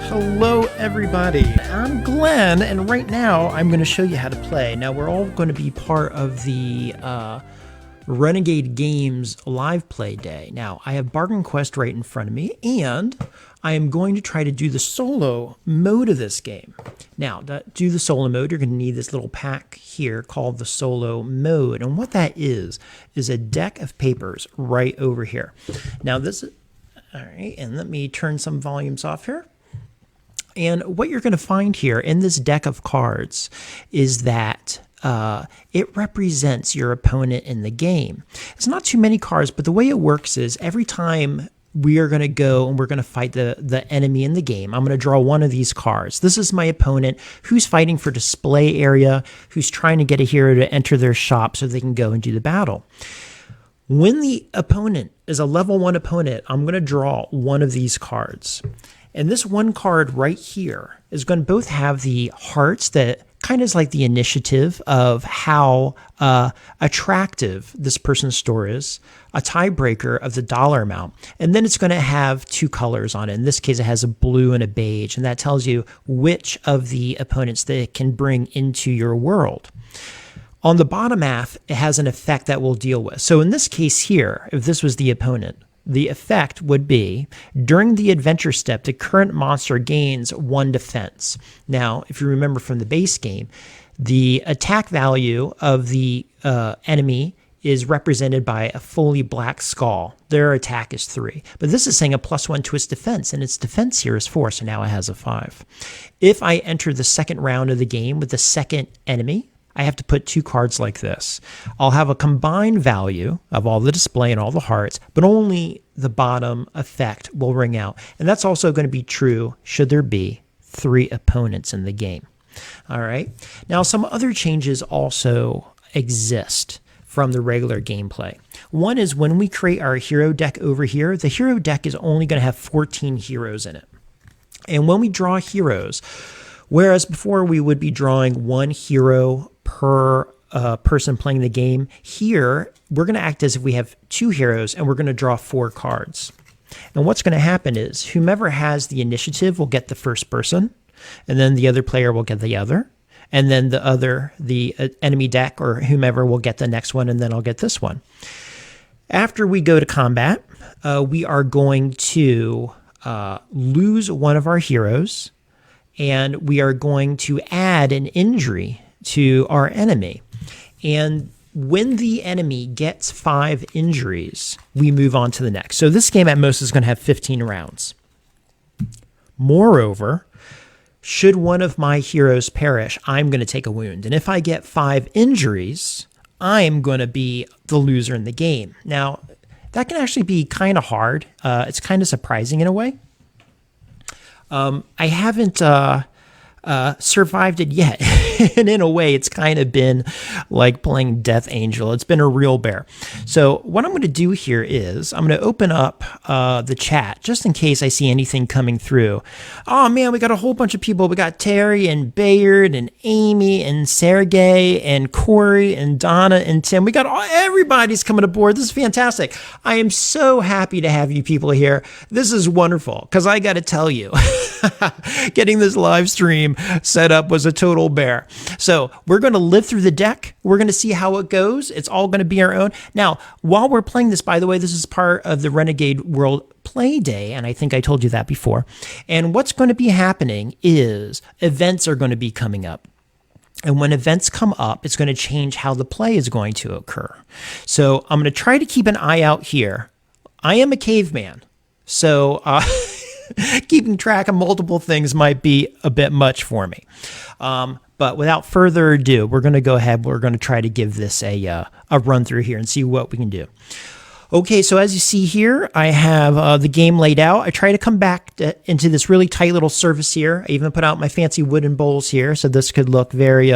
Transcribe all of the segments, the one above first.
Hello everybody, I'm Glenn, and right now I'm going to show you how to play. Now we're all going to be part of the Renegade Games live play day. Now I have Bargain Quest right in front of me, and I am going to try to do the solo mode of this game. Now to do the solo mode, you're going to need this little pack here called the solo mode, and what that is a deck of papers right over here. Now this is, all right, and let me turn some volumes off here. And what you're going to find here in this deck of cards is that it represents your opponent in the game. It's not too many cards, but the way it works is every time we are going to go and we're going to fight the enemy in the game, I'm going to draw one of these cards. This is my opponent who's fighting for display area, who's trying to get a hero to enter their shop so they can go and do the battle. When the opponent is a level 1 opponent, I'm going to draw one of these cards. And this one card right here is going to both have the hearts that kind of is like the initiative of how attractive this person's store is, a tiebreaker of the dollar amount, and then it's going to have two colors on it. In this case, it has a blue and a beige, and that tells you which of the opponents that it can bring into your world. On the bottom half, it has an effect that we'll deal with. So in this case here, if this was the opponent, the effect would be, during the adventure step, the current monster gains 1 defense. Now, if you remember from the base game, the attack value of the enemy is represented by a fully black skull. Their attack is 3. But this is saying a +1 to its defense, and its defense here is 4, so now it has a 5. If I enter the second round of the game with the second enemy, I have to put 2 cards like this. I'll have a combined value of all the display and all the hearts, but only the bottom effect will ring out. And that's also going to be true should there be 3 opponents in the game. All right. Now, some other changes also exist from the regular gameplay. One is when we create our hero deck over here, the hero deck is only going to have 14 heroes in it. And when we draw heroes, whereas before we would be drawing 1 hero per person playing the game, here we're going to act as if we have 2 heroes and we're going to draw 4 cards. And what's going to happen is whomever has the initiative will get the first person, and then the other player will get the other, and then the enemy deck or whomever will get the next one, and then I'll get this one. After we go to combat, we are going to lose one of our heroes, and we are going to add an injury to our enemy. And when the enemy gets 5 injuries, we move on to the next. So this game at most is going to have 15 rounds. Moreover, should one of my heroes perish, I'm going to take a wound. And if I get 5 injuries, I'm going to be the loser in the game. Now, that can actually be kind of hard. It's kind of surprising in a way. I haven't survived it yet. And in a way, it's kind of been like playing Death Angel. It's been a real bear. So what I'm going to do here is I'm going to open up the chat just in case I see anything coming through. Oh, man, we got a whole bunch of people. We got Terry and Bayard and Amy and Sergey and Corey and Donna and Tim. We got everybody's coming aboard. This is fantastic. I am so happy to have you people here. This is wonderful because I got to tell you, getting this live stream set up was a total bear. So we're going to live through the deck. We're going to see how it goes. It's all going to be our own. Now, while we're playing this, by the way, this is part of the Renegade World Play Day, and I think I told you that before. And what's going to be happening is events are going to be coming up. And when events come up, it's going to change how the play is going to occur. So I'm going to try to keep an eye out here. I am a caveman, so keeping track of multiple things might be a bit much for me. But without further ado, we're going to go ahead. We're going to try to give this a run through here and see what we can do. Okay, so as you see here, I have the game laid out. I try to come back into this really tight little surface here. I even put out my fancy wooden bowls here, so this could look very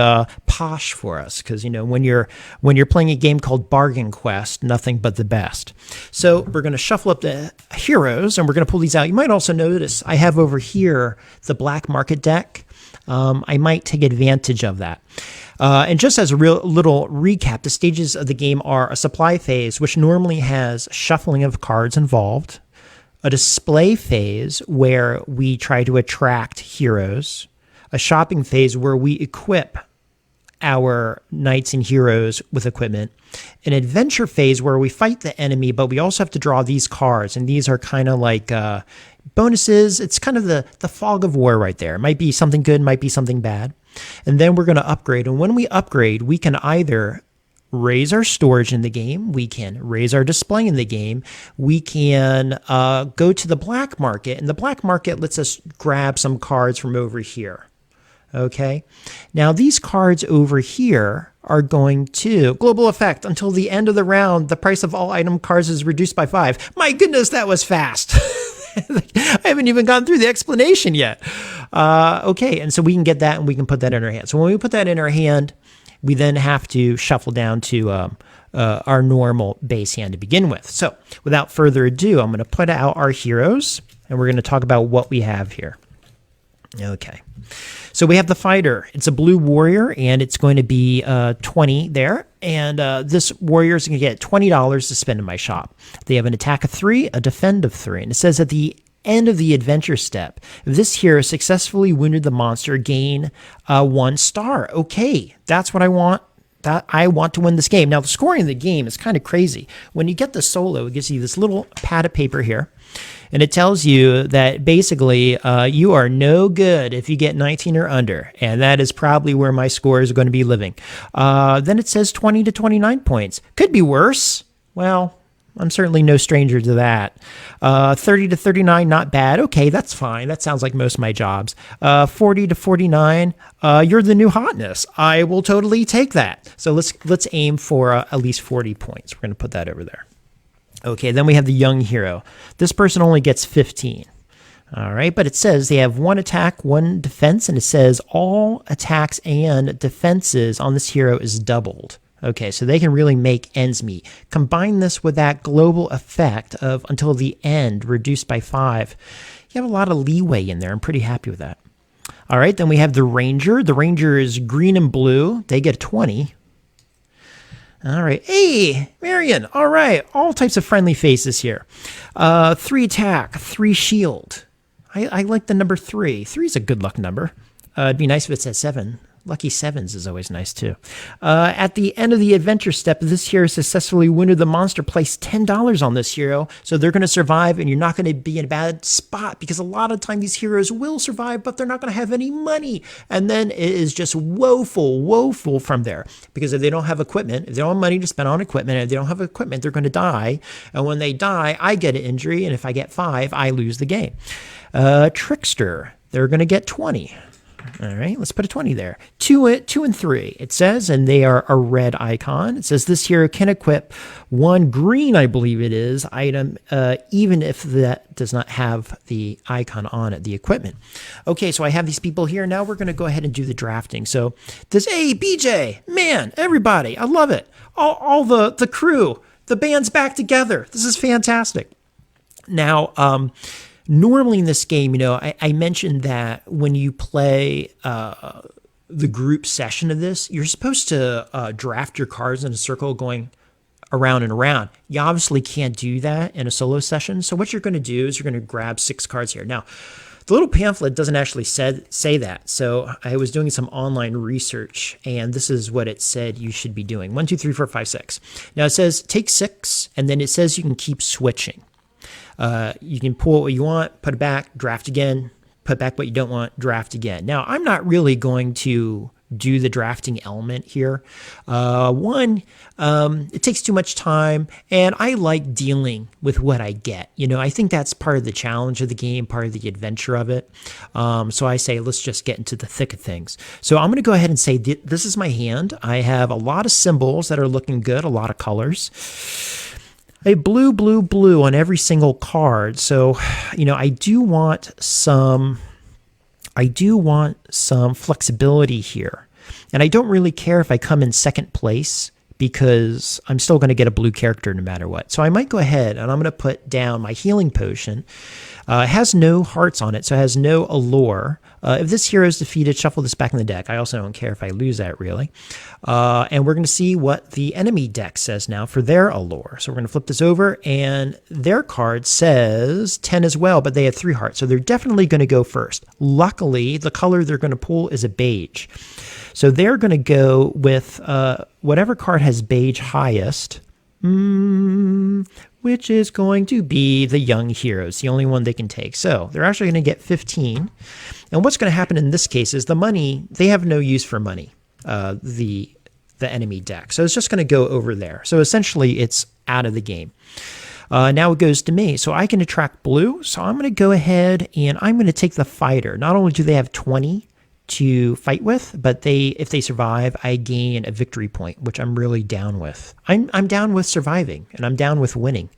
posh for us. Because you know, when you're playing a game called Bargain Quest, nothing but the best. So we're going to shuffle up the heroes, and we're going to pull these out. You might also notice I have over here the black market deck. I might take advantage of that. And just as a real little recap, the stages of the game are a supply phase, which normally has shuffling of cards involved, a display phase where we try to attract heroes, a shopping phase where we equip our knights and heroes with equipment, an adventure phase where we fight the enemy, but we also have to draw these cards, and these are kind of like bonuses. It's kind of the fog of war right there. It might be something good, might be something bad. And then we're going to upgrade, and when we upgrade, we can either raise our storage in the game, we can raise our display in the game, we can go to the black market, and the black market lets us grab some cards from over here. Okay, now these cards over here are going to global effect until the end of the round. The price of all item cards is reduced by 5. My goodness, that was fast. I haven't even gone through the explanation yet. Okay, and so we can get that and we can put that in our hand. So when we put that in our hand, we then have to shuffle down to our normal base hand to begin with. So without further ado, I'm going to put out our heroes and we're going to talk about what we have here. Okay. So we have the fighter. It's a blue warrior, and it's going to be 20 there. And this warrior is going to get $20 to spend in my shop. They have an attack of 3, a defend of 3. And it says at the end of the adventure step, if this hero successfully wounded the monster, gain 1 star. Okay, that's what I want. That I want to win this game. Now, the scoring of the game is kind of crazy. When you get the solo, it gives you this little pad of paper here. And it tells you that basically you are no good if you get 19 or under. And that is probably where my scores are going to be living. Then it says 20 to 29 points. Could be worse. Well, I'm certainly no stranger to that. 30 to 39, not bad. Okay, that's fine. That sounds like most of my jobs. 40 to 49, you're the new hotness. I will totally take that. So let's aim for at least 40 points. We're going to put that over there. Okay, then we have the young hero. This person only gets 15. All right, but it says they have 1 attack, 1 defense, and it says all attacks and defenses on this hero is doubled. Okay, so they can really make ends meet. Combine this with that global effect of until the end, reduced by 5. You have a lot of leeway in there. I'm pretty happy with that. All right, then we have the ranger. The ranger is green and blue. They get 20. All right. Hey, Marion. All right. All types of friendly faces here. 3 attack, 3 shield. I like the number 3. 3 is a good luck number. It'd be nice if it said 7. Lucky 7s is always nice too. At the end of the adventure step, this hero successfully wounded the monster. Place $10 on this hero, so they're going to survive, and you're not going to be in a bad spot because a lot of time these heroes will survive, but they're not going to have any money, and then it is just woeful from there. Because if they don't have equipment, if they don't have money to spend on equipment, if they don't have equipment, they're going to die, and when they die, I get an injury, and if I get 5, I lose the game. Trickster, they're going to get 20. All right, let's put a 20 there. 2 and 3, it says, and they are a red icon. It says this hero can equip 1 green, I believe it is, item, even if that does not have the icon on it, the equipment. Okay, so I have these people here. Now we're going to go ahead and do the drafting. So this, hey, BJ, man, everybody, I love it. All the crew, the band's back together. This is fantastic. Now, normally in this game, you know, I mentioned that when you play the group session of this, you're supposed to draft your cards in a circle going around and around. You obviously can't do that in a solo session. So what you're going to do is you're going to grab 6 cards here. Now, the little pamphlet doesn't actually say that. So I was doing some online research, and this is what it said you should be doing. 1, 2, 3, 4, 5, 6. Now it says take 6, and then it says you can keep switching. You can pull what you want, put it back, draft again, put back what you don't want, draft again. Now, I'm not really going to do the drafting element here. It takes too much time, and I like dealing with what I get. You know, I think that's part of the challenge of the game, part of the adventure of it. So I say, let's just get into the thick of things. So I'm going to go ahead and say, this is my hand. I have a lot of symbols that are looking good, a lot of colors. A blue on every single card. So, you know, I do want some flexibility here. And I don't really care if I come in second place because I'm still going to get a blue character no matter what. So I might go ahead and I'm going to put down my healing potion. It has no hearts on it, so it has no allure. If this hero is defeated, shuffle this back in the deck. I also don't care if I lose that, really. And we're going to see what the enemy deck says now for their allure. So we're going to flip this over, and their card says 10 as well, but they have 3 hearts, so they're definitely going to go first. Luckily, the color they're going to pull is a beige. So they're going to go with whatever card has beige highest, which is going to be the young heroes, the only one they can take. So they're actually going to get 15. And what's going to happen in this case is the money, they have no use for money, the enemy deck. So it's just going to go over there. So essentially it's out of the game. Now it goes to me. So I can attract blue. So I'm going to go ahead and I'm going to take the fighter. Not only do they have 20 to fight with, but if they survive, I gain a victory point, which I'm really down with. I'm down with surviving, and I'm down with winning.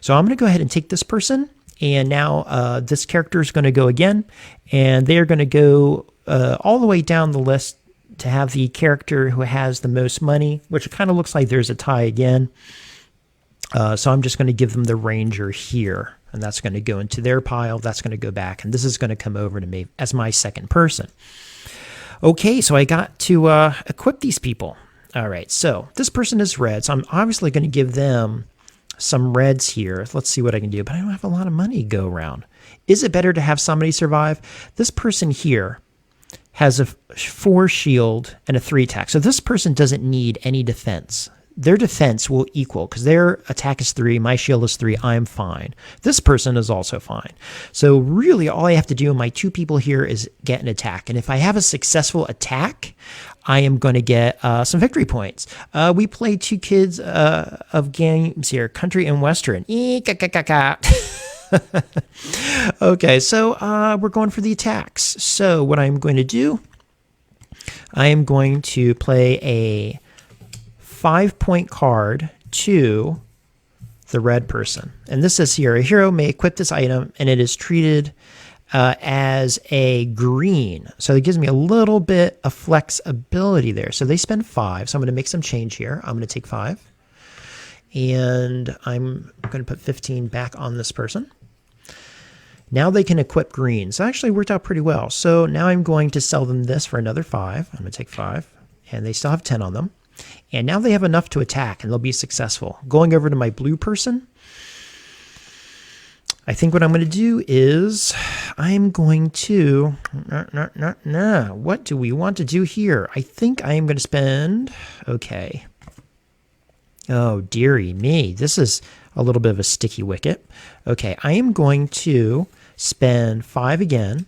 So I'm going to go ahead and take this person, and now this character is going to go again, and they're going to go all the way down the list to have the character who has the most money, which kind of looks like there's a tie again. So I'm just going to give them the ranger here, and that's going to go into their pile. That's going to go back, and this is going to come over to me as my second person. Okay, so I got to equip these people. All right, so this person is red, so I'm obviously going to give them some reds here. Let's see what I can do, but I don't have a lot of money to go around. Is it better to have somebody survive? This person here has a 4 shield and a 3 attack, so this person doesn't need any defense. Their defense will equal because their attack is 3, my shield is 3, I'm fine. This person is also fine. So really all I have to do in my 2 people here is get an attack. And if I have a successful attack, I am going to get some victory points. We play 2 kids of games here, country and western. Okay, so we're going for the attacks. So what I'm going to do, I am going to play a 5-point card to the red person. And this says here, a hero may equip this item and it is treated as a green. So it gives me a little bit of flexibility there. So they spend 5. So I'm going to make some change here. I'm going to take 5. And I'm going to put 15 back on this person. Now they can equip green. So it actually worked out pretty well. So now I'm going to sell them this for another 5. I'm going to take 5. And they still have 10 on them. And now they have enough to attack, and they'll be successful. Going over to my blue person, I think what I'm going to do is I'm going to... What do we want to do here? I think I am going to spend... Okay. Oh, dearie me. This is a little bit of a sticky wicket. Okay, I am going to spend 5 again.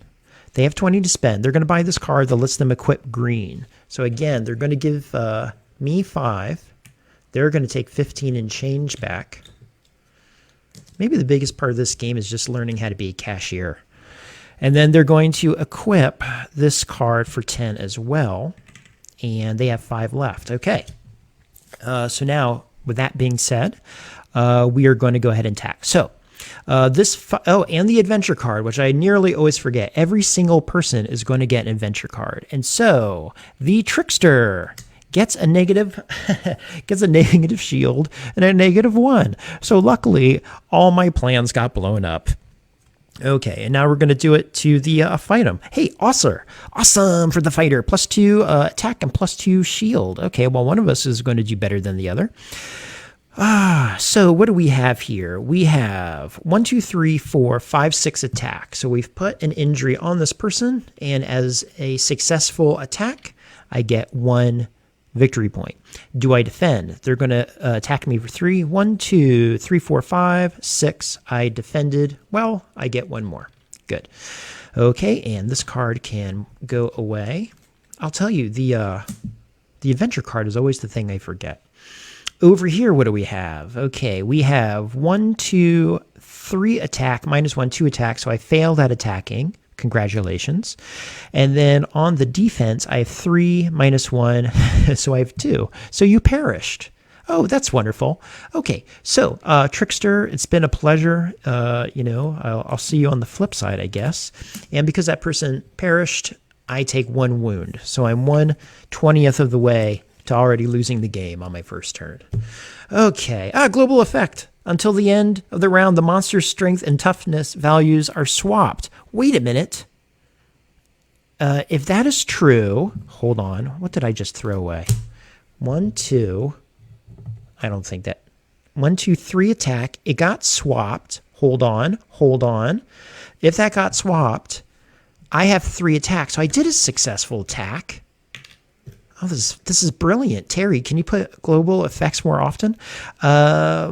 They have 20 to spend. They're going to buy this card that lets them equip green. So again, they're going to give... me 5. They're going to take 15 and change back. Maybe the biggest part of this game is just learning how to be a cashier. And then they're going to equip this card for 10 as well. And they have 5 left. Okay. So now, with that being said, we are going to go ahead and attack. So, and the adventure card, which I nearly always forget. Every single person is going to get an adventure card. And so, the trickster gets a negative shield and a -1. So luckily, all my plans got blown up. Okay, and now we're going to do it to the fight him. Hey, awesome for the fighter. +2 attack and +2 shield. Okay, well, one of us is going to do better than the other. So what do we have here? We have 1, 2, 3, 4, 5, 6 attack. So we've put an injury on this person, and as a successful attack, I get 1 victory point. Do I defend? They're going to attack me for 3. 1, 2, 3, 4, 5, 6. I defended. Well, I get 1 more. Good. Okay, and this card can go away. I'll tell you, the adventure card is always the thing I forget. Over here, what do we have? Okay, we have 1, 2, 3 attack, -1, 2 attack, so I failed at attacking. Congratulations. And then on the defense, I have 3 -1, so I have 2. So you perished. Oh, that's wonderful. Okay, so Trickster, it's been a pleasure. I'll see you on the flip side, I guess. And because that person perished, I take 1 wound. So I'm 1/20th of the way to already losing the game on my first turn. Okay, global effect. Until the end of the round, the monster's strength and toughness values are swapped. Wait a minute. If that is true, hold on. What did I just throw away? 1, 2. I don't think that. 1, 2, 3 attack. It got swapped. Hold on. Hold on. If that got swapped, I have 3 attacks. So I did a successful attack. Oh, this is brilliant. Terry, can you put global effects more often? Yeah,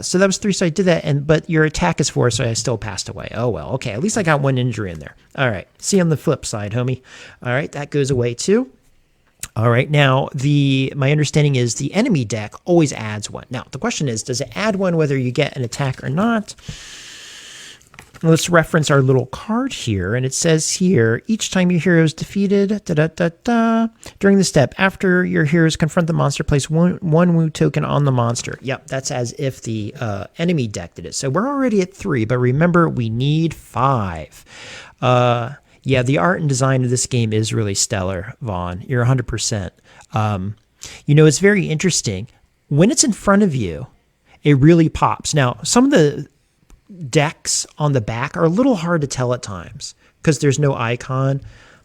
so that was 3, so I did that, but your attack is 4, so I still passed away. Oh, well, okay, at least I got 1 injury in there. All right, see you on the flip side, homie. All right, that goes away too. All right, now, my understanding is the enemy deck always adds 1. Now, the question is, does it add 1 whether you get an attack or not? Let's reference our little card here, and it says here, each time your hero is defeated, during the step, after your heroes confront the monster, place one wound token on the monster. Yep, that's as if the enemy deck did it. So we're already at 3, but remember, we need 5. Yeah, the art and design of this game is really stellar, Vaughn. You're 100%. It's very interesting. When it's in front of you, it really pops. Now, some of the decks on the back are a little hard to tell at times because there's no icon.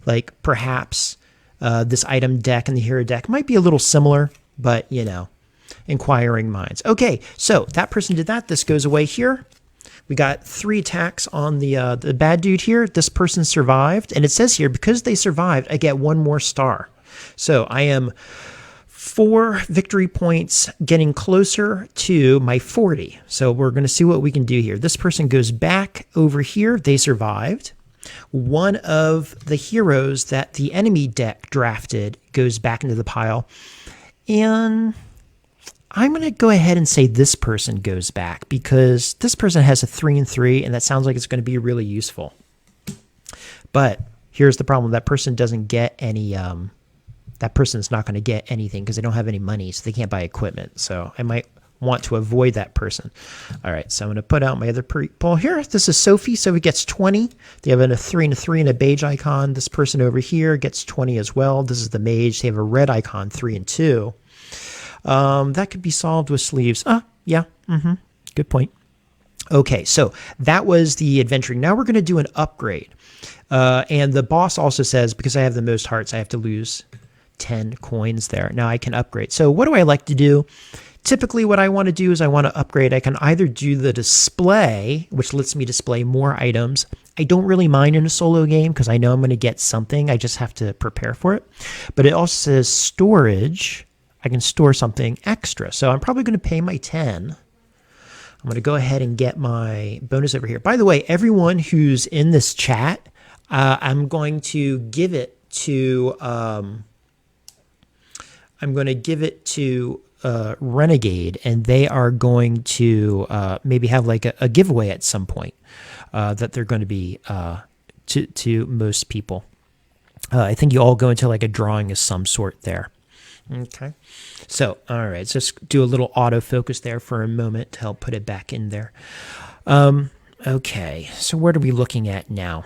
Like perhaps this item deck and the hero deck might be a little similar, but inquiring minds. Okay, so that person did that. This goes away here. We got 3 attacks on the bad dude here. This person survived, and it says here because they survived, I get 1 more star. So I am 4 victory points, getting closer to my 40. So we're going to see what we can do here. This person goes back over here. They survived. One of the heroes that the enemy deck drafted goes back into the pile. And I'm going to go ahead and say this person goes back because this person has a 3 and 3, and that sounds like it's going to be really useful. But here's the problem. That person doesn't get any... that person's not going to get anything because they don't have any money, so they can't buy equipment. So I might want to avoid that person. All right, so I'm going to put out my other people here. This is Sophie. Sophie gets 20. They have a 3 and a 3 and a beige icon. This person over here gets 20 as well. This is the mage. They have a red icon, 3 and 2. That could be solved with sleeves. Yeah. Good point. Okay, so that was the adventuring. Now we're going to do an upgrade. And the boss also says, because I have the most hearts, I have to lose 10 coins there. Now I can upgrade. So what do I like to do? Typically what I want to do is I want to upgrade. I can either do the display, which lets me display more items. I don't really mind in a solo game because I know I'm going to get something. I just have to prepare for it. But it also says storage. I can store something extra. So I'm probably going to pay my 10. I'm going to go ahead and get my bonus over here. By the way, everyone who's in this chat, I'm going to give it to... Renegade, and they are going to maybe have like a giveaway at some point that they're going to be to most people. I think you all go into like a drawing of some sort there. Okay. So, all right, let's just do a little autofocus there for a moment to help put it back in there. Okay, so what are we looking at now?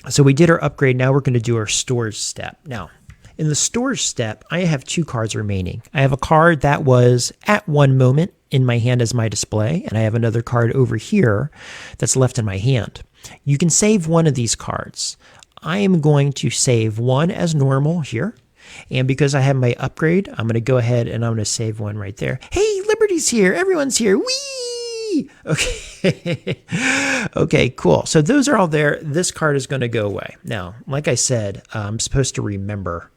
So we did our upgrade. Now we're going to do our storage step. Now, in the storage step, I have 2 cards remaining. I have a card that was at one moment in my hand as my display, and I have another card over here that's left in my hand. You can save one of these cards. I am going to save one as normal here, and because I have my upgrade, I'm going to go ahead and I'm going to save one right there. Hey, Liberty's here. Everyone's here. Whee! Okay. Okay, cool. So those are all there. This card is going to go away. Now, like I said, I'm supposed to remember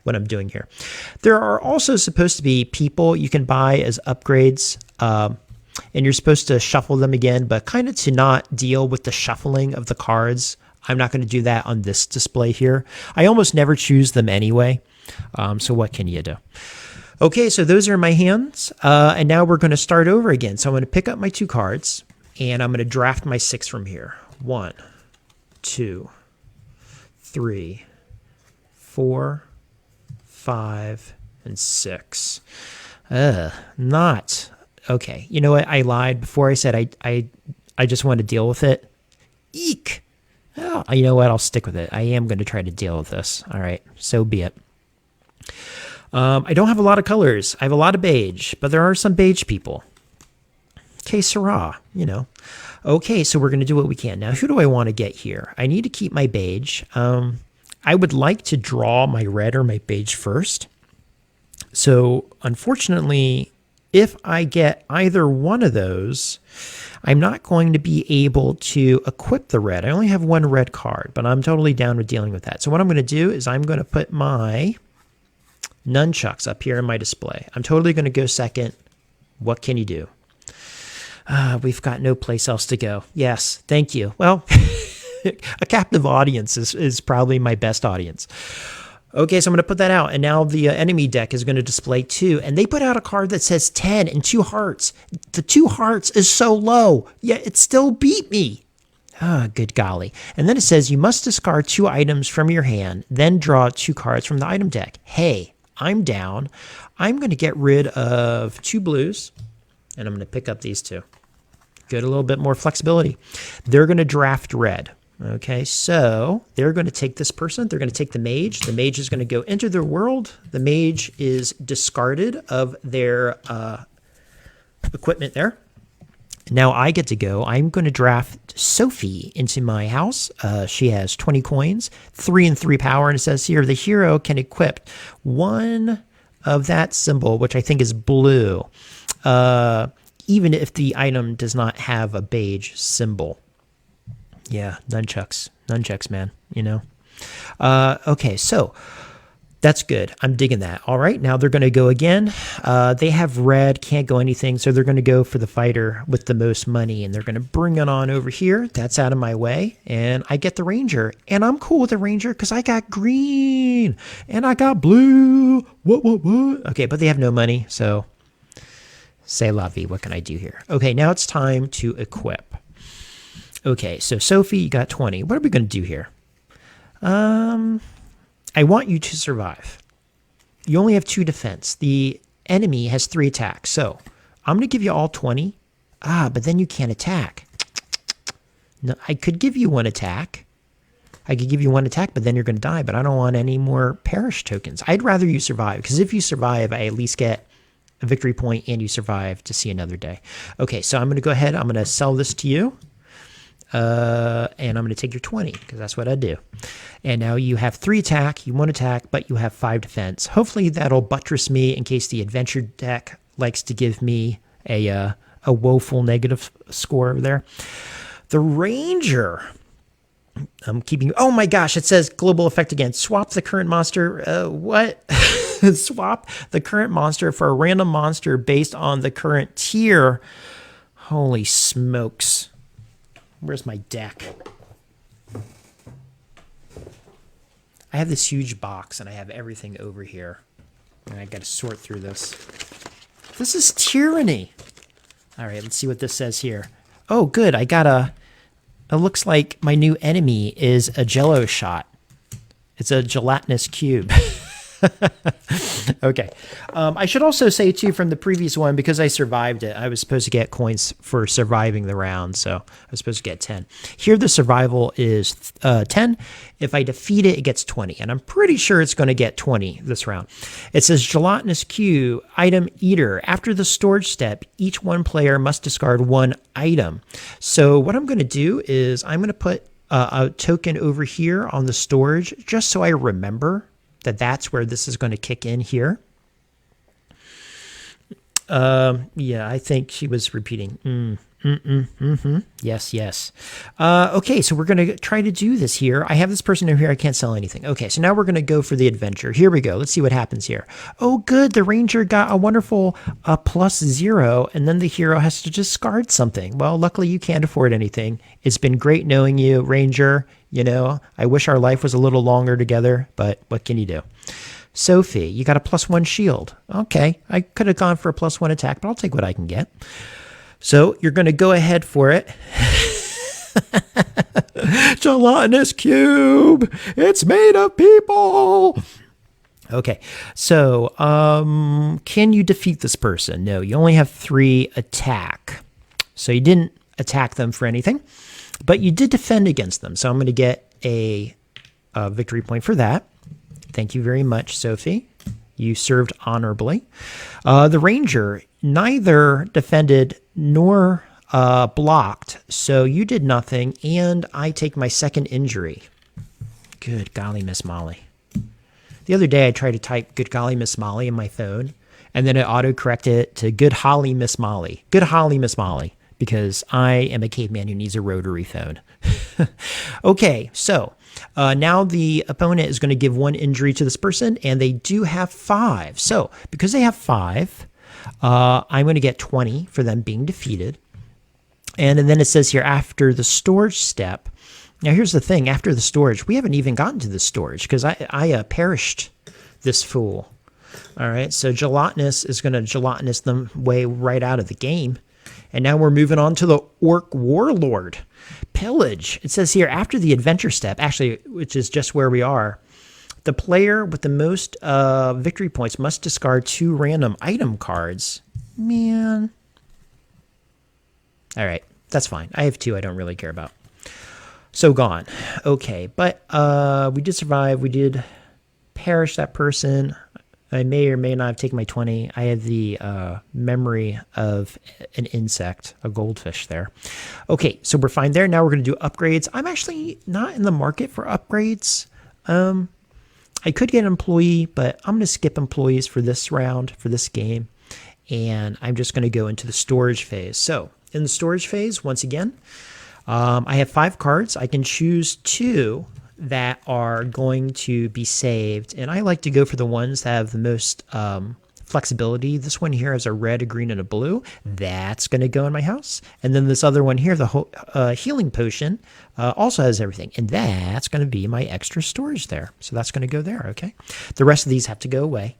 what I'm doing here. There are also supposed to be people you can buy as upgrades, and you're supposed to shuffle them again, but kind of to not deal with the shuffling of the cards. I'm not going to do that on this display here. I almost never choose them anyway, so what can you do? Okay, so those are my hands, and now we're going to start over again. So I'm going to pick up my 2 cards, and I'm going to draft my 6 from here. 1, 2, 3, 4, 5, and 6. Not. Okay, you know what? I lied before I said I just want to deal with it. Eek! Oh, you know what? I'll stick with it. I am going to try to deal with this. All right, so be it. I don't have a lot of colors. I have a lot of beige, but there are some beige people. Que sera, you know. Okay, so we're going to do what we can. Now, who do I want to get here? I need to keep my beige. I would like to draw my red or my beige first. So, unfortunately, if I get either one of those, I'm not going to be able to equip the red. I only have one red card, but I'm totally down with dealing with that. So what I'm going to do is I'm going to put my nunchucks up here in my display. I'm totally going to go second. What can you do? We've got no place else to go. Yes, thank you. Well, a captive audience is probably my best audience. Okay, so I'm going to put that out, and now the enemy deck is going to display 2, and they put out a card that says 10 and 2 hearts. The 2 hearts is so low, yet it still beat me. Ah, good golly. And then it says you must discard 2 items from your hand, then draw 2 cards from the item deck. Hey, I'm down. I'm going to get rid of 2 blues, and I'm going to pick up these 2. Get a little bit more flexibility. They're going to draft red. Okay, so they're going to take this person. They're going to take the mage. The mage is going to go enter their world. The mage is discarded of their equipment there. Now I get to go. I'm going to draft Sophie into my house. She has 20 coins, 3 and 3 power, and it says here the hero can equip one of that symbol, which I think is blue, even if the item does not have a beige symbol. Yeah, nunchucks, man, you know. Okay, so that's good. I'm digging that. All right, now they're going to go again. They have red, can't go anything, so they're going to go for the fighter with the most money, and they're going to bring it on over here. That's out of my way, and I get the ranger, and I'm cool with the ranger because I got green, and I got blue. What? Okay, but they have no money, so c'est la vie. What can I do here? Okay, now it's time to equip. Okay, so Sophie, you got 20. What are we going to do here? I want you to survive. You only have 2 defense. The enemy has 3 attacks. So I'm going to give you all 20. But then you can't attack. No, I could give you 1 attack. I could give you 1 attack, but then you're going to die. But I don't want any more perish tokens. I'd rather you survive, because if you survive, I at least get a victory point and you survive to see another day. Okay, so I'm going to go ahead. I'm going to sell this to you. And I'm going to take your 20 because that's what I do. And now you have 3 attack, you 1 attack, but you have 5 defense. Hopefully that'll buttress me in case the adventure deck likes to give me a woeful negative score over there. The ranger, I'm keeping. Oh my gosh! It says global effect again. Swap the current monster. What? Swap the current monster for a random monster based on the current tier. Holy smokes! Where's my deck? I have this huge box and I have everything over here. And I got to sort through this. This is tyranny. All right, let's see what this says here. Oh, good. I got a... It looks like my new enemy is a Jello shot. It's a gelatinous cube. Okay. I should also say, too, from the previous one, because I survived it, I was supposed to get coins for surviving the round, so I was supposed to get 10. Here, the survival is 10. If I defeat it, it gets 20, and I'm pretty sure it's going to get 20 this round. It says, Gelatinous Cube, Item Eater. After the storage step, each one player must discard 1 item. So what I'm going to do is I'm going to put a token over here on the storage, just so I remember that that's where this is going to kick in here. Yeah, I think she was repeating. Yes. Okay, so we're going to try to do this here. I have this person over here. I can't sell anything. Okay, so now we're going to go for the adventure. Here we go. Let's see what happens here. Oh, good. The ranger got a wonderful +0, and then the hero has to discard something. Well, luckily you can't afford anything. It's been great knowing you, ranger. You know, I wish our life was a little longer together, but what can you do? Sophie, you got a +1 shield. Okay, I could have gone for a +1 attack, but I'll take what I can get. So you're going to go ahead for it. Gelatinous cube. It's made of people. Okay, so can you defeat this person? No, you only have 3 attack. So you didn't attack them for anything, but you did defend against them. So I'm going to get a victory point for that. Thank you very much, Sophie. You served honorably. The Ranger neither defended nor blocked, so you did nothing, and I take my second injury. Good golly, Miss Molly. The other day I tried to type good golly, Miss Molly in my phone, and then it auto-corrected it to good holly, Miss Molly. Good holly, Miss Molly, because I am a caveman who needs a rotary phone. Okay, so now the opponent is going to give 1 injury to this person, and they do have 5. So because they have 5, I'm going to get 20 for them being defeated. And then it says here, after the storage step. Now, here's the thing. After the storage, we haven't even gotten to the storage because I perished this fool. All right, so Gelatinous is going to Gelatinous them way right out of the game. And now we're moving on to the Orc Warlord. Pillage. It says here, after the adventure step, actually, which is just where we are, the player with the most victory points must discard 2 random item cards. Man. All right, that's fine. I have 2 I don't really care about. So gone. Okay, but we did survive. We did perish that person. I may or may not have taken my 20. I have the memory of an insect, a goldfish there. Okay, so we're fine there. Now we're going to do upgrades. I'm actually not in the market for upgrades. I could get an employee, but I'm going to skip employees for this round, for this game. And I'm just going to go into the storage phase. So in the storage phase, once again, I have 5 cards. I can choose 2 that are going to be saved. And I like to go for the ones that have the most flexibility. This one here has a red, a green, and a blue. That's going to go in my house. And then this other one here, the healing potion, also has everything. And that's going to be my extra storage there. So that's going to go there, okay? The rest of these have to go away.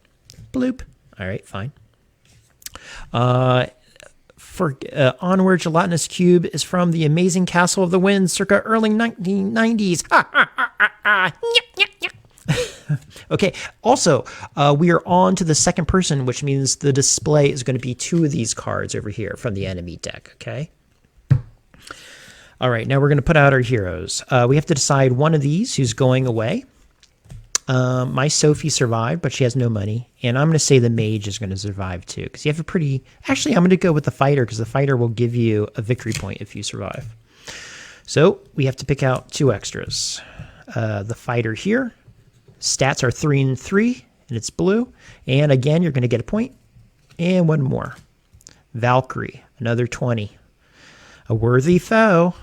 Bloop. All right, fine. For Onward, Gelatinous Cube is from the Amazing Castle of the Winds, circa early 1990s. Okay, also, we are on to the second person, which means the display is going to be 2 of these cards over here from the enemy deck, okay? All right, now we're going to put out our heroes. We have to decide one of these who's going away. My Sophie survived, but she has no money. And I'm going to say the mage is going to survive too, because you have a pretty... Actually, I'm going to go with the fighter, because the fighter will give you a victory point if you survive. So we have to pick out 2 extras. The fighter here. Stats are 3 and 3, and it's blue. And again, you're going to get a point. And 1 more. Valkyrie, another 20. A worthy foe.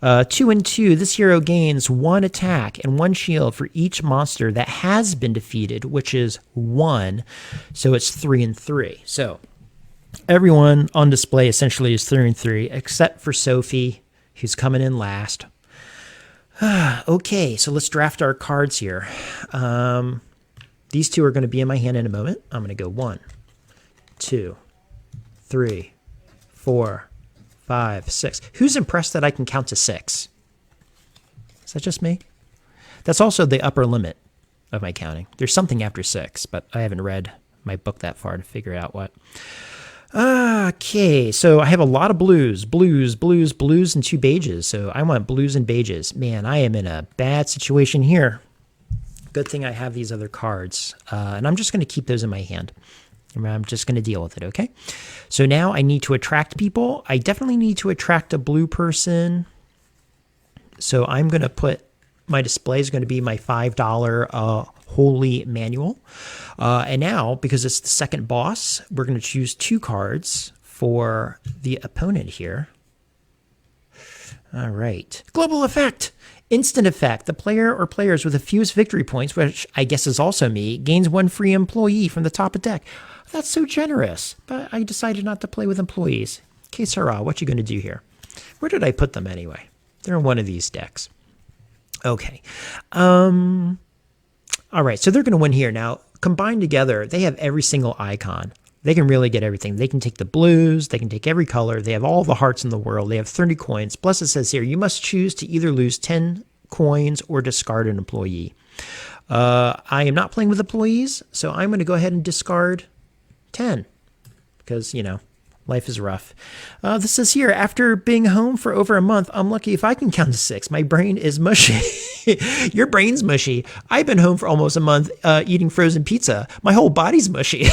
2 and 2, this hero gains 1 attack and 1 shield for each monster that has been defeated, which is 1. So it's 3 and 3. So everyone on display essentially is 3 and 3, except for Sophie, who's coming in last. Okay, so let's draft our cards here. These 2 are going to be in my hand in a moment. I'm going to go 1, 2, 3, 4, 5, 6. Who's impressed that I can count to 6? Is that just me? That's also the upper limit of my counting. There's something after 6, but I haven't read my book that far to figure out what. Okay, so I have a lot of blues, and 2 beiges. So I want blues and beiges. Man, I am in a bad situation here. Good thing I have these other cards. And I'm just going to keep those in my hand. I'm just going to deal with it, okay? So now I need to attract people. I definitely need to attract a blue person. So I'm going to put, my display is going to be my $5 Holy Manual. And now, because it's the second boss, we're going to choose 2 cards for the opponent here. All right. Global effect. Instant effect. The player or players with the fewest victory points, which I guess is also me, gains 1 free employee from the top of deck. That's so generous. But I decided not to play with employees. Que sera, what you going to do here? Where did I put them anyway? They're in one of these decks. Okay. All right, so they're going to win here. Now, combined together, they have every single icon. They can really get everything. They can take the blues. They can take every color. They have all the hearts in the world. They have 30 coins. Plus, it says here, you must choose to either lose 10 coins or discard an employee. I am not playing with employees, so I'm going to go ahead and discard 10. Because, you know, Life is rough. This says here, after being home for over a month, I'm lucky if I can count to 6. My brain is mushy. Your brain's mushy. I've been home for almost a month eating frozen pizza. My whole body's mushy.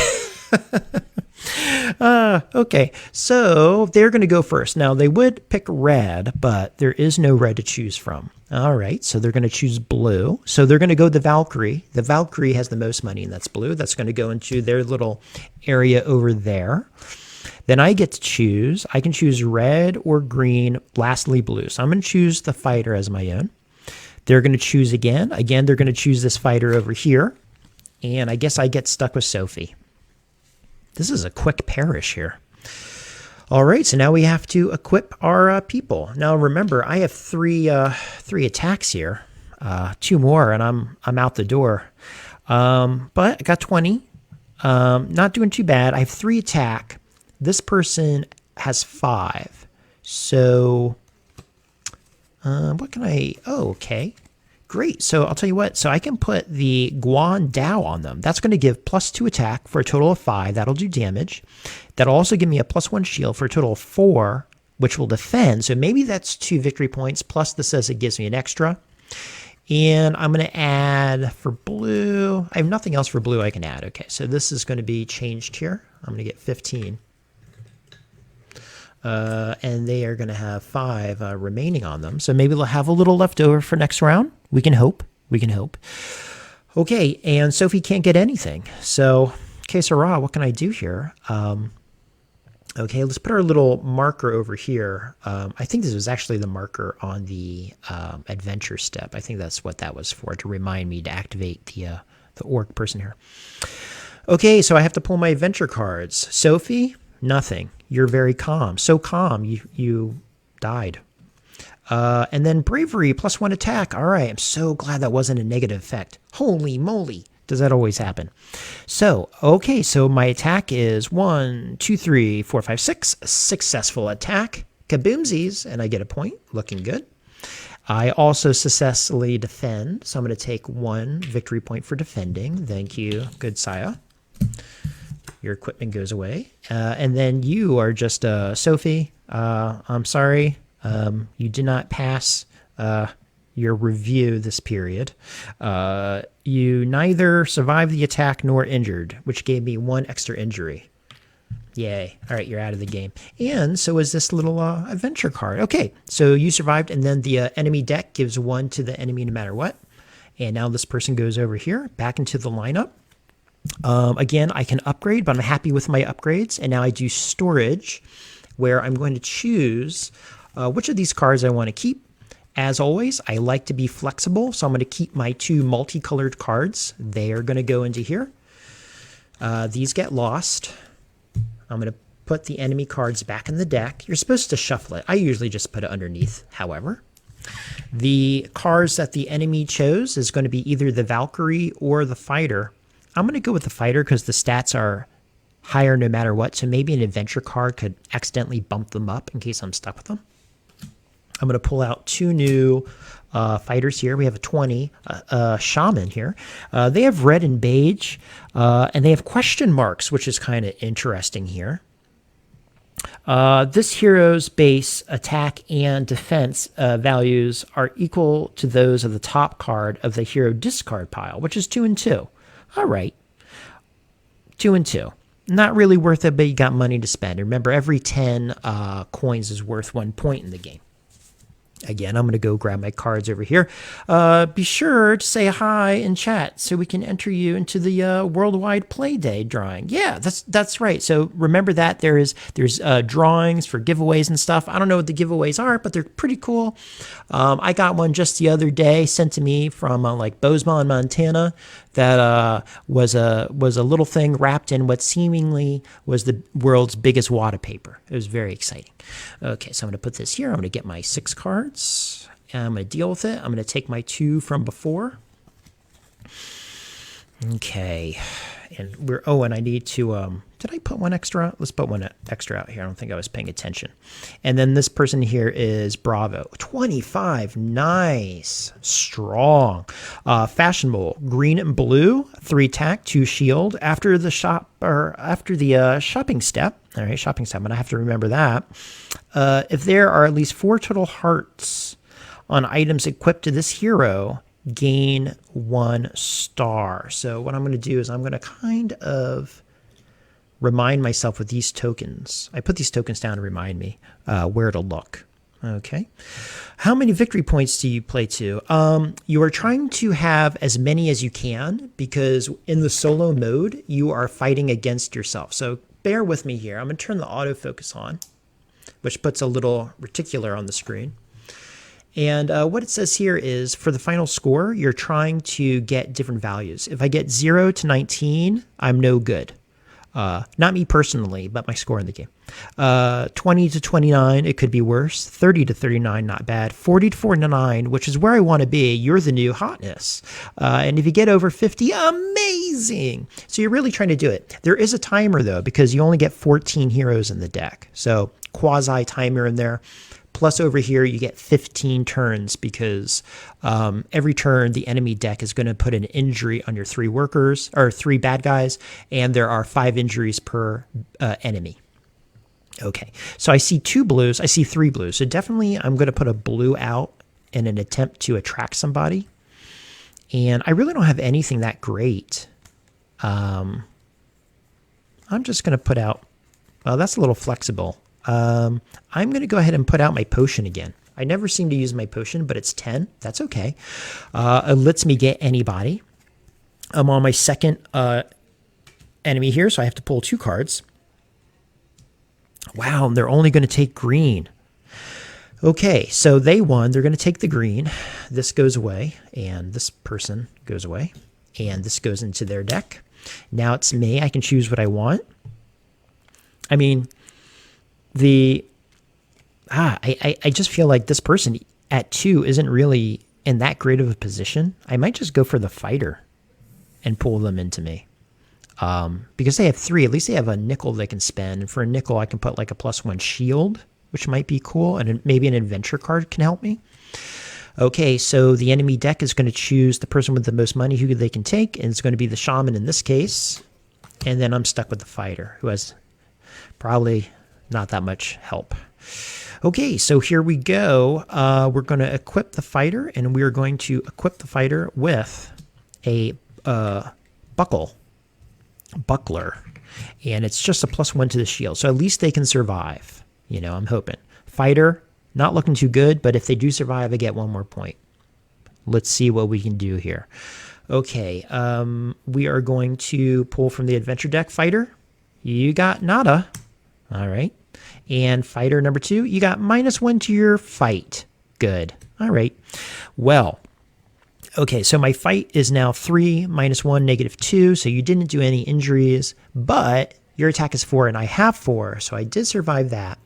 Okay, so they're going to go first. Now, they would pick red, but there is no red to choose from. All right, so they're going to choose blue. So they're going to go the Valkyrie. The Valkyrie has the most money, and that's blue. That's going to go into their little area over there. Then I get to choose. I can choose red or green, lastly blue. So I'm going to choose the fighter as my own. They're going to choose again. Again, they're going to choose this fighter over here. And I guess I get stuck with Sophie. This is a quick parish here. All right, so now we have to equip our people. Now remember, I have three attacks here, 2 more, and I'm out the door. But I got 20. Not doing too bad. I have 3 attack. This person has 5. So what can I? Oh, okay. Great. So I'll tell you what. So I can put the Guan Dao on them. That's going to give +2 attack for a total of 5. That'll do damage. That'll also give me a +1 shield for a total of 4, which will defend. So maybe that's 2 victory points. Plus this says it gives me an extra. And I'm going to add for blue. I have nothing else for blue I can add. Okay. So this is going to be changed here. I'm going to get 15. And they are going to have 5 remaining on them. So maybe they'll have a little left over for next round. We can hope. We can hope. Okay, and Sophie can't get anything. So, que sera, what can I do here? Okay, let's put our little marker over here. I think this was actually the marker on the adventure step. I think that's what that was for, to remind me to activate the orc person here. Okay, so I have to pull my adventure cards. Sophie, nothing. You're very calm. So calm, you died. And then bravery, +1 attack. All right, I'm so glad that wasn't a negative effect. Holy moly. Does that always happen? So, okay, so my attack is 1, 2, 3, 4, 5, 6. Successful attack. Kaboomsies, and I get a point. Looking good. I also successfully defend, so I'm going to take 1 victory point for defending. Thank you, good Saya. Your equipment goes away. And then you are just Sophie. I'm sorry. You did not pass your review this period. You neither survived the attack nor injured, which gave me 1 extra injury. Yay. All right, you're out of the game. And so is this little adventure card. Okay, so you survived, and then the enemy deck gives 1 to the enemy no matter what. And now this person goes over here, back into the lineup. Again, I can upgrade, but I'm happy with my upgrades. And now I do storage, where I'm going to choose which of these cards I want to keep. As always, I like to be flexible, so I'm going to keep my 2 multicolored cards. They are going to go into here. These get lost. I'm going to put the enemy cards back in the deck. You're supposed to shuffle it. I usually just put it underneath, however. The cards that the enemy chose is going to be either the Valkyrie or the fighter. I'm going to go with the fighter because the stats are higher no matter what, so maybe an adventure card could accidentally bump them up in case I'm stuck with them. I'm going to pull out 2 new fighters here. We have a 20 shaman here. They have red and beige, and they have question marks, which is kind of interesting here. This hero's base attack and defense values are equal to those of the top card of the hero discard pile, which is 2 and 2. All right, 2 and 2. Not really worth it, but you got money to spend. Remember, every 10 coins is worth 1 point in the game. Again, I'm going to go grab my cards over here. Be sure to say hi in chat so we can enter you into the Worldwide Play Day drawing. Yeah, that's right. So remember that there's drawings for giveaways and stuff. I don't know what the giveaways are, but they're pretty cool. I got one just the other day sent to me from like Bozeman, Montana. That was a little thing wrapped in what seemingly was the world's biggest wad paper. It was very exciting. Okay, so I'm going to put this here. I'm going to get my 6 cards. And I'm going to deal with it. I'm going to take my 2 from before. Okay. And and I need to, did I put 1 extra out? Let's put 1 extra out here. I don't think I was paying attention. And then this person here is Bravo. 25, nice, strong, fashionable, green and blue, 3 attack, 2 shield. After the shopping step, All right, shopping step. I'm going to have to remember that. If there are at least 4 total hearts on items equipped to this hero, gain 1 star. So what I'm going to do is I'm going to kind of remind myself with these tokens. I put these tokens down to remind me where to look. Okay. How many victory points do you play to? You are trying to have as many as you can because in the solo mode, you are fighting against yourself. So bear with me here. I'm going to turn the autofocus on, which puts a little reticular on the screen. And what it says here is for the final score, you're trying to get different values. If I get 0 to 19, I'm no good. Not me personally, but my score in the game. 20 to 29, it could be worse. 30 to 39, not bad. 40 to 49, which is where I want to be. You're the new hotness. And if you get over 50, amazing. So you're really trying to do it. There is a timer, though, because you only get 14 heroes in the deck. So quasi timer in there. Plus over here, you get 15 turns because every turn the enemy deck is going to put an injury on your 3 workers or 3 bad guys, and there are 5 injuries per enemy. Okay, so I see 2 blues. I see 3 blues. So definitely I'm going to put a blue out in an attempt to attract somebody. And I really don't have anything that great. I'm just going to put out, well, that's a little flexible. I'm going to go ahead and put out my potion again. I never seem to use my potion, but it's 10. That's okay. It lets me get anybody. I'm on my second enemy here, so I have to pull 2 cards. Wow, they're only going to take green. Okay, so they won. They're going to take the green. This goes away, and this person goes away, and this goes into their deck. Now it's me. I can choose what I want. I mean, I just feel like this person at 2 isn't really in that great of a position. I might just go for the fighter and pull them into me. Because they have 3, at least they have a nickel they can spend. And for a nickel, I can put like a +1 shield, which might be cool. And maybe an adventure card can help me. Okay, so the enemy deck is going to choose the person with the most money who they can take. And it's going to be the shaman in this case. And then I'm stuck with the fighter, who has probably not that much help. Okay, so here we go. We're going to equip the fighter, and we're going to equip the fighter with a buckler, and it's just a +1 to the shield, so at least they can survive. You know, I'm hoping. Fighter, not looking too good, but if they do survive, I get 1 more point. Let's see what we can do here. Okay, we are going to pull from the adventure deck. Fighter, you got nada. All right. And fighter number 2, you got -1 to your fight. Good. All right. Well, okay, so my fight is now 3, -1, -2. So you didn't do any injuries, but your attack is 4 and I have 4. So I did survive that.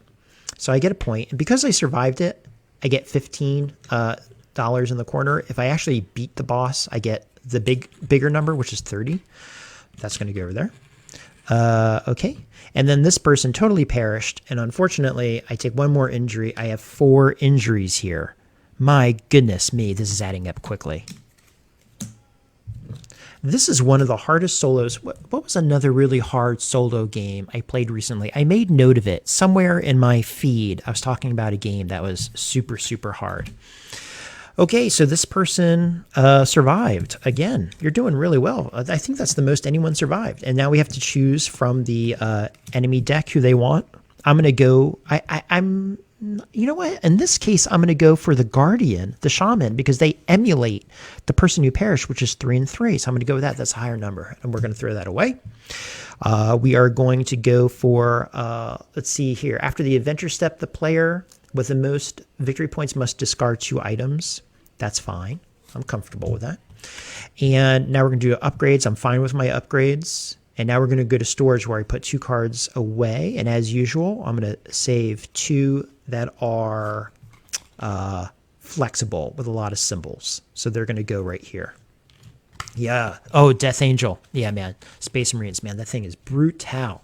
So I get a point. And because I survived it, I get $15 in the corner. If I actually beat the boss, I get the bigger number, which is 30. That's going to go over there. Okay. And then this person totally perished. And unfortunately, I take 1 more injury. I have 4 injuries here. My goodness me, this is adding up quickly. This is one of the hardest solos. What was another really hard solo game I played recently? I made note of it. Somewhere in my feed, I was talking about a game that was super, super hard. Okay, so this person survived. Again, you're doing really well. I think that's the most anyone survived. And now we have to choose from the enemy deck who they want. I'm going to go... I'm... You know what? In this case, I'm going to go for the Guardian, the Shaman, because they emulate the person who perished, which is 3 and 3. So I'm going to go with that. That's a higher number. And we're going to throw that away. We are going to go for... let's see here. After the adventure step, the player... with the most victory points must discard 2 items. That's fine. I'm comfortable with that. And now we're going to do upgrades. I'm fine with my upgrades. And now we're going to go to storage where I put 2 cards away. And as usual, I'm going to save 2 that are flexible with a lot of symbols. So they're going to go right here. Yeah. Oh, Death Angel. Yeah, man. Space Marines, man. That thing is brutal.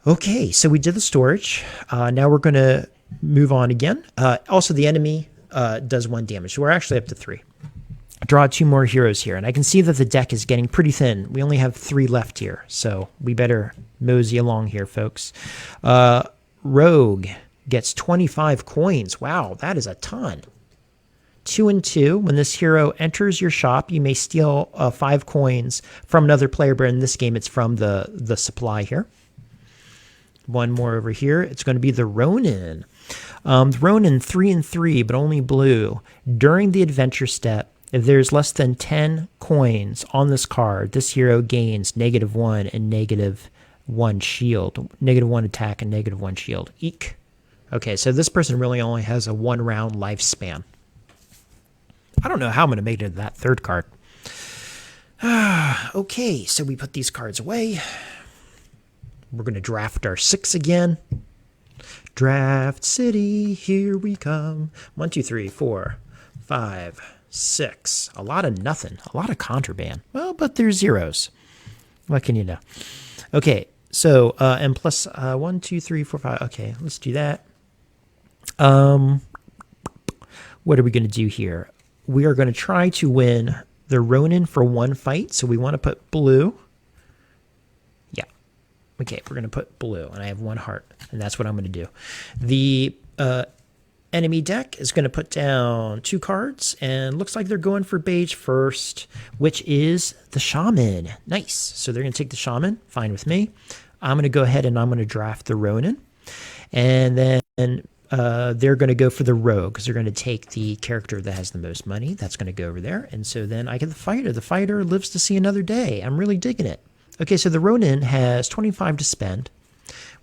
Okay, so we did the storage. Now we're going to move on again. Also, the enemy does 1 damage. So we're actually up to 3. draw 2 more heroes here. And I can see that the deck is getting pretty thin. We only have 3 left here, so we better mosey along here, folks. Rogue gets 25 coins. Wow, that is a ton. 2 and 2. When this hero enters your shop, you may steal 5 coins from another player, but in this game it's from the supply here. 1 more over here. It's going to be the Ronin. The Ronin 3 and 3, but only blue. During the adventure step, if there's less than 10 coins on this card, this hero gains -1 and -1 shield. -1 attack and -1 shield. Eek. Okay, so this person really only has a 1-round lifespan. I don't know how I'm going to make it to that 3rd card. Okay, so we put these cards away. We're going to draft our 6 again. Draft City, here we come. 1, 2, 3, 4, 5, 6. A lot of nothing. A lot of contraband. Well, but there's zeros. What can you know? Okay, so, and plus 1, 2, 3, 4, 5. Okay, let's do that. What are we going to do here? We are going to try to win the Ronin for 1 fight. So we want to put blue. Yeah. Okay, we're going to put blue. And I have 1 heart. And that's what I'm going to do. The enemy deck is going to put down 2 cards. And looks like they're going for beige first, which is the Shaman. Nice. So they're going to take the Shaman. Fine with me. I'm going to go ahead and I'm going to draft the Ronin. And then they're going to go for the Rogue because they're going to take the character that has the most money. That's going to go over there. And so then I get the Fighter. The Fighter lives to see another day. I'm really digging it. Okay, so the Ronin has 25 to spend.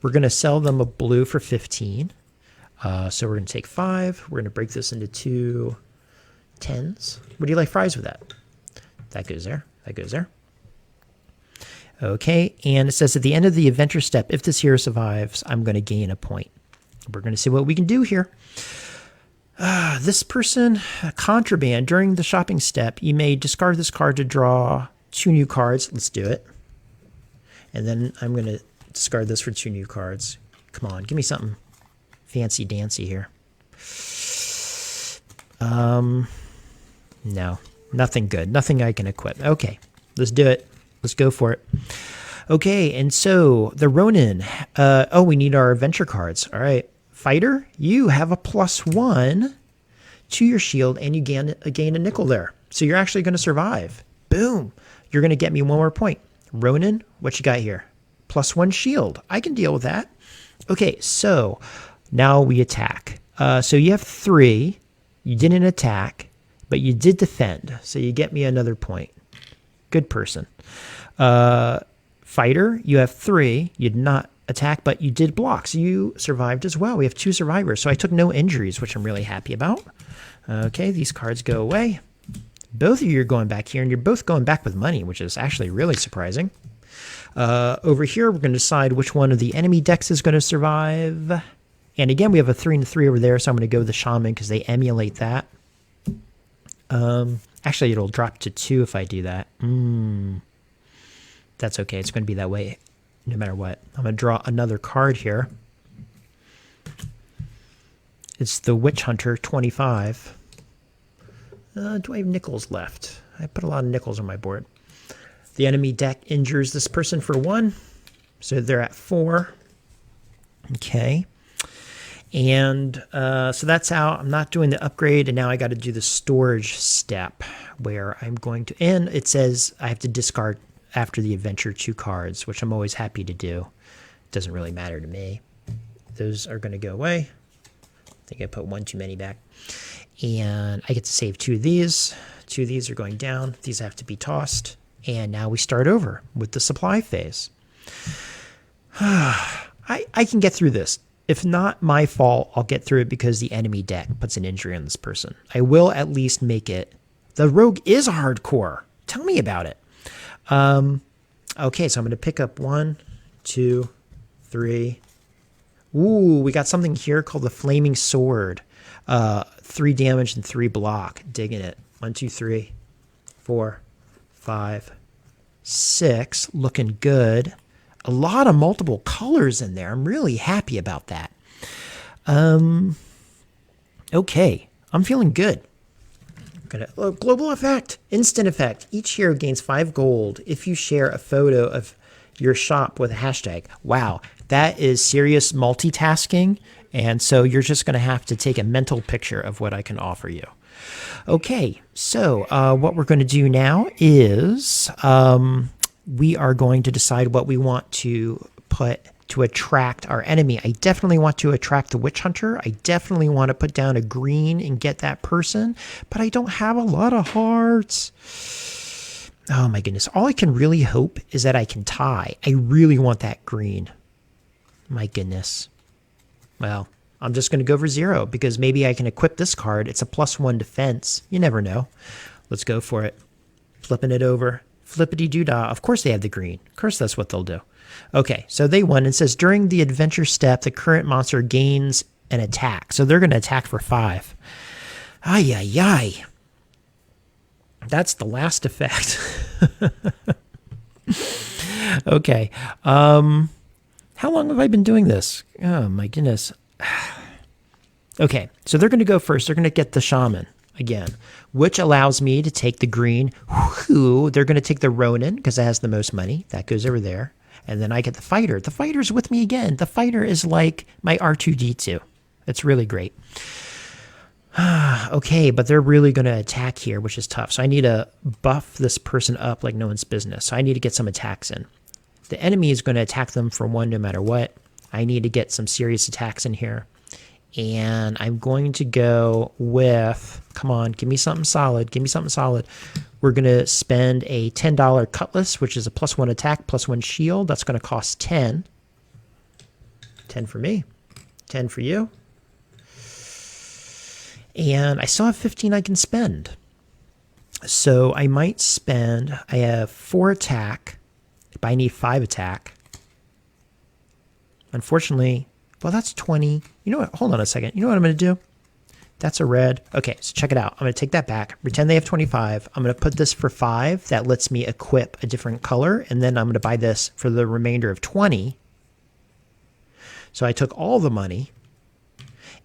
We're going to sell them a blue for 15. So we're going to take 5. We're going to break this into 2 10s. Would you like fries with that? That goes there. That goes there. Okay, and it says at the end of the adventure step, if this hero survives, I'm going to gain a point. We're going to see what we can do here. This person, contraband, during the shopping step, you may discard this card to draw 2 new cards. Let's do it. And then I'm going to discard this for 2 new cards. Come on, give me something fancy dancy here. No, nothing good. Nothing I can equip. Okay, let's do it. Let's go for it. Okay, and so the Ronin. Oh, we need our adventure cards. All right. Fighter, you have a +1 to your shield, and you gain a nickel there. So you're actually going to survive. Boom. You're going to get me 1 more point. Ronin, what you got here? +1 shield. I can deal with that. Okay, so now we attack. So you have 3. You didn't attack, but you did defend. So you get me another point. Good person. Fighter, you have 3. You did not attack, but you did block. So you survived as well. We have 2 survivors. So I took no injuries, which I'm really happy about. Okay, these cards go away. Both of you are going back here, and you're both going back with money, which is actually really surprising. Over here, we're going to decide which one of the enemy decks is going to survive. And again, we have a 3 and 3 over there, so I'm going to go with the Shaman because they emulate that. Actually, it'll drop to 2 if I do that. That's okay. It's going to be that way no matter what. I'm going to draw another card here. It's the Witch Hunter 25. Do I have nickels left? I put a lot of nickels on my board. The enemy deck injures this person for 1. So they're at 4. Okay. And so that's out. I'm not doing the upgrade, and now I got to do the storage step where I'm going to, and it says I have to discard after the adventure 2 cards, which I'm always happy to do. Doesn't really matter to me. Those are going to go away. I think I put 1 too many back. And I get to save 2 of these. 2 of these are going down. These have to be tossed. And now we start over with the supply phase. I can get through this. If not my fault, I'll get through it because the enemy deck puts an injury on this person. I will at least make it. The rogue is hardcore. Tell me about it. Okay, so I'm going to pick up 1, 2, 3. Ooh, we got something here called the Flaming Sword. 3 damage and 3 block. Digging it. 1, 2, 3, 4, 5, 6. Looking good. A lot of multiple colors in there. I'm really happy about that. Okay, I'm feeling good. Global effect, instant effect. Each hero gains 5 gold if you share a photo of your shop with a hashtag. Wow, that is serious multitasking. And so you're just going to have to take a mental picture of what I can offer you. Okay, so what we're going to do now is we are going to decide what we want to put to attract our enemy. I definitely want to attract the witch hunter. I definitely want to put down a green and get that person, but I don't have a lot of hearts. Oh my goodness. All I can really hope is that I can tie. I really want that green. My goodness. Well, I'm just going to go for 0 because maybe I can equip this card. It's a +1 defense. You never know. Let's go for it. Flipping it over. Flippity-doo-dah. Of course they have the green. Of course that's what they'll do. Okay, so they won. It says during the adventure step, the current monster gains an attack. So they're going to attack for 5. Ay, ay, ay. That's the last effect. Okay. How long have I been doing this? Oh, my goodness. Okay, so they're going to go first. They're going to get the shaman again, which allows me to take the green. Whoo, they're going to take the Ronin because it has the most money. That goes over there. And then I get the fighter. The fighter's with me again. The fighter is like my R2-D2. It's really great. Okay, but they're really going to attack here, which is tough. So I need to buff this person up like no one's business. So I need to get some attacks in. The enemy is going to attack them for 1 no matter what. I need to get some serious attacks in here. And I'm going to go with, come on, give me something solid. Give me something solid. We're going to spend a $10 cutlass, which is a +1 attack, +1 shield. That's going to cost 10. 10 for me. 10 for you. And I still have 15 I can spend. So I might spend, I have 4 attack, but I need 5 attack. Unfortunately, well, that's 20. You know what? Hold on a second. You know what I'm going to do? That's a red. Okay, so check it out. I'm going to take that back. Pretend they have 25. I'm going to put this for 5. That lets me equip a different color. And then I'm going to buy this for the remainder of 20. So I took all the money.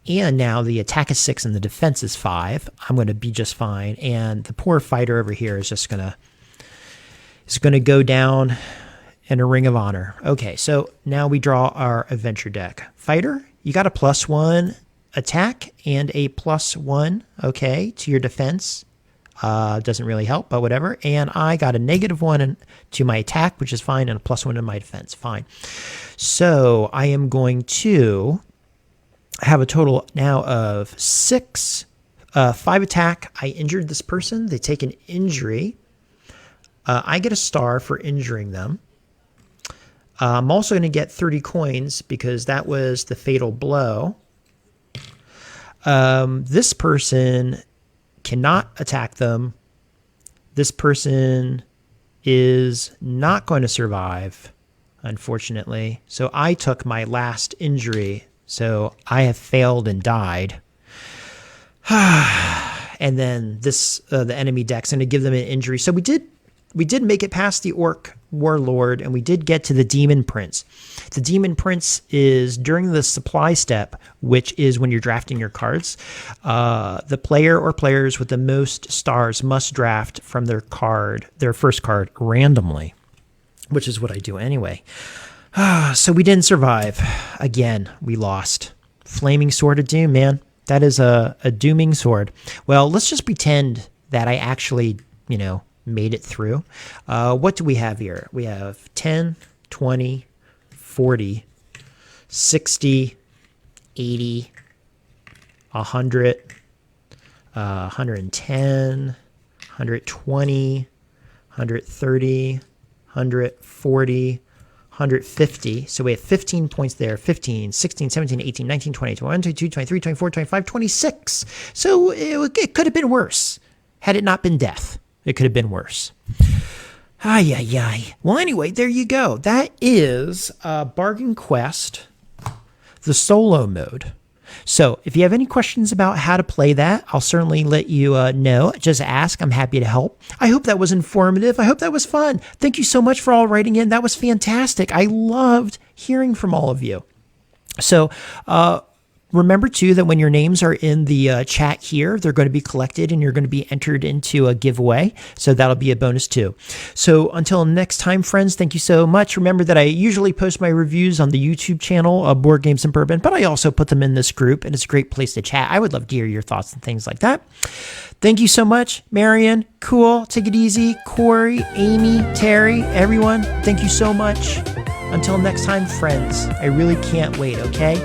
And now the attack is 6 and the defense is 5. I'm going to be just fine. And the poor fighter over here is just going to go down in a ring of honor. Okay, so now we draw our adventure deck. Fighter, you got a +1 attack and a +1, okay, to your defense. Doesn't really help, but whatever. And I got a -1 to my attack, which is fine, and a +1 to my defense. Fine. So I am going to have a total now of 6, 5 attack. I injured this person. They take an injury. I get a star for injuring them. I'm also going to get 30 coins because that was the fatal blow. This person cannot attack them. This person is not going to survive, unfortunately. So I took my last injury. So I have failed and died. And then this, the enemy deck's going to give them an injury. So we did make it past the Orc Warlord, and we did get to the Demon Prince. The Demon Prince is during the supply step, which is when you're drafting your cards. The player or players with the most stars must draft from their first card randomly, which is what I do anyway. So we didn't survive. Again, we lost. Flaming Sword of Doom, man. That is a dooming sword. Well, let's just pretend that I actually, made it through. What do we have here? We have 10, 20, 40, 60, 80, 100, 110, 120, 130, 140, 150. So we have 15 points there. 15, 16, 17, 18, 19, 20, 21, 22, 23, 24, 25, 26. So it could have been worse had it not been death. It could have been worse. Ay, ay, ay. Well, anyway, there you go. That is Bargain Quest, the solo mode. So if you have any questions about how to play that, I'll certainly let you know. Just ask. I'm happy to help. I hope that was informative. I hope that was fun. Thank you so much for all writing in. That was fantastic. I loved hearing from all of you. So remember too that when your names are in the chat here, they're going to be collected and you're going to be entered into a giveaway. So that'll be a bonus too. So until next time, friends, thank you so much. Remember that I usually post my reviews on the YouTube channel, Board Games and Bourbon, but I also put them in this group, and it's a great place to chat. I would love to hear your thoughts and things like that. Thank you so much, Marion. Cool. Take it easy. Corey, Amy, Terry, everyone. Thank you so much. Until next time, friends, I really can't wait, okay?